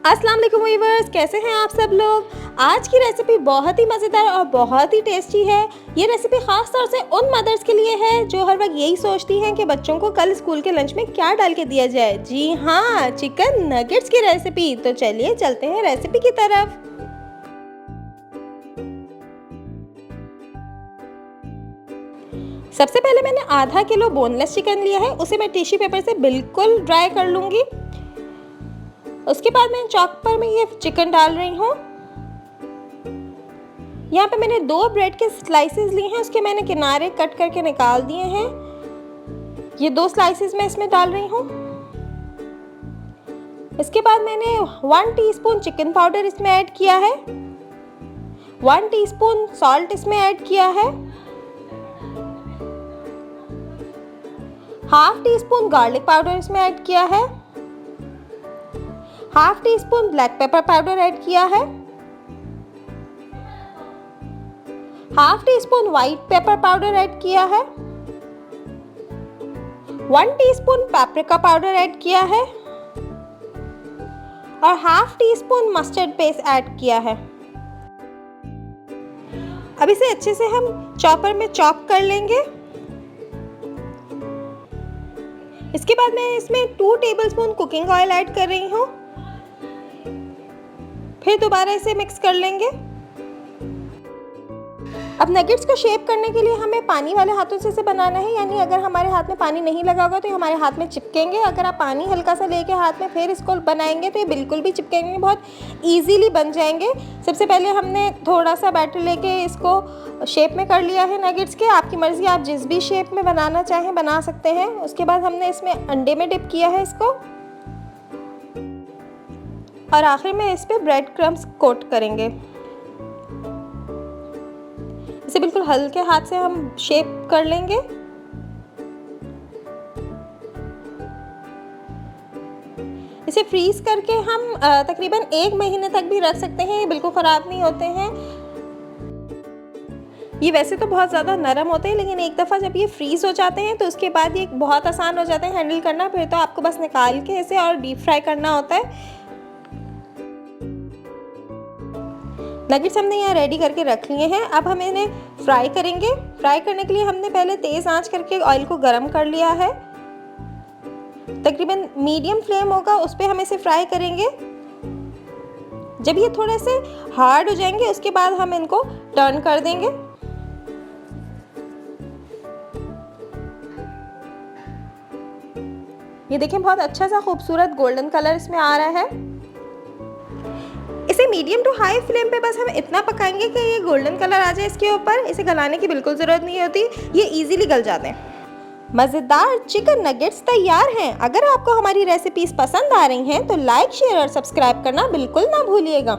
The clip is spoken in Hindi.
अस्सलाम वालेकुम व्यूअर्स, कैसे हैं आप सब लोग। आज की रेसिपी बहुत ही मज़ेदार और बहुत ही टेस्टी है। ये रेसिपी ख़ास तौर से उन मदर्स के लिए है जो हर वक्त यही सोचती हैं कि बच्चों को कल स्कूल के लंच में क्या डाल के दिया जाए। जी हाँ, चिकन नगेट्स की रेसिपी। तो चलिए चलते हैं रेसिपी की तरफ। सबसे पहले मैंने आधा किलो बोनलेस चिकन लिया है, उसे मैं टिश्यू पेपर से बिल्कुल ड्राई कर लूँगी। उसके बाद मैं चॉपर में ये चिकन डाल रही हूँ। यहाँ पे मैंने 2 ब्रेड के स्लाइसेस लिए हैं, उसके मैंने किनारे कट करके निकाल दिए हैं। ये 2 स्लाइसेस मैं इसमें डाल रही हूँ। इसके बाद मैंने 1 टीस्पून चिकन पाउडर इसमें ऐड किया है, 1 टीस्पून सॉल्ट इसमें ऐड किया है, हाफ टीस्पून गार्लिक पाउडर इसमें ऐड किया है, half teaspoon black pepper powder add किया है, half teaspoon white pepper powder add किया है, 1 टीस्पून पेपरिका पाउडर ऐड किया है और half teaspoon mustard paste add किया है। अब इसे अच्छे से हम चॉपर में चॉप कर लेंगे। इसके बाद मैं इसमें 2 टेबलस्पून कुकिंग ऑयल ऐड कर रही हूँ। फिर दोबारा इसे मिक्स कर लेंगे। अब नगेट्स को शेप करने के लिए हमें पानी वाले हाथों से इसे बनाना है, यानी अगर हमारे हाथ में पानी नहीं लगा होगा तो ये हमारे हाथ में चिपकेंगे। अगर आप पानी हल्का सा लेके हाथ में फिर इसको बनाएंगे तो ये बिल्कुल भी चिपकेंगे, बहुत इजीली बन जाएंगे। सबसे पहले हमने थोड़ा सा बैटर लेके इसको शेप में कर लिया है नगेट्स के। आपकी मर्ज़ी, आप जिस भी शेप में बनाना चाहें बना सकते हैं। उसके बाद हमने इसमें अंडे में डिप किया है इसको, और आखिर में इस पे ब्रेड क्रम्स कोट करेंगे। इसे बिल्कुल हल्के हाथ से हम शेप कर लेंगे। इसे फ्रीज करके हम तकरीबन 1 महीने तक भी रख सकते हैं, ये बिल्कुल ख़राब नहीं होते हैं। ये वैसे तो बहुत ज़्यादा नरम होते हैं, लेकिन एक दफ़ा जब ये फ्रीज़ हो जाते हैं तो उसके बाद ये बहुत आसान हो जाते हैं हैंडल करना। फिर तो आपको बस निकाल के इसे और डीप फ्राई करना होता है। नगेट्स हमने यहाँ रेडी करके रख लिए हैं। अब हम इन्हें फ्राई करेंगे। फ्राई करने के लिए हमने पहले तेज़ आंच करके ऑयल को गर्म कर लिया है। तकरीबन मीडियम फ्लेम होगा, उस पर हम इसे फ्राई करेंगे। जब ये थोड़े से हार्ड हो जाएंगे उसके बाद हम इनको टर्न कर देंगे। ये देखें, बहुत अच्छा सा खूबसूरत गोल्डन कलर इसमें आ रहा है। इसे मीडियम टू हाई फ्लेम पे बस हम इतना पकाएंगे कि ये गोल्डन कलर आ जाए इसके ऊपर। इसे गलाने की बिल्कुल ज़रूरत नहीं होती, ये इजीली गल जाते हैं। मज़ेदार चिकन नगेट्स तैयार हैं। अगर आपको हमारी रेसिपीज़ पसंद आ रही हैं तो लाइक, शेयर और सब्सक्राइब करना बिल्कुल ना भूलिएगा।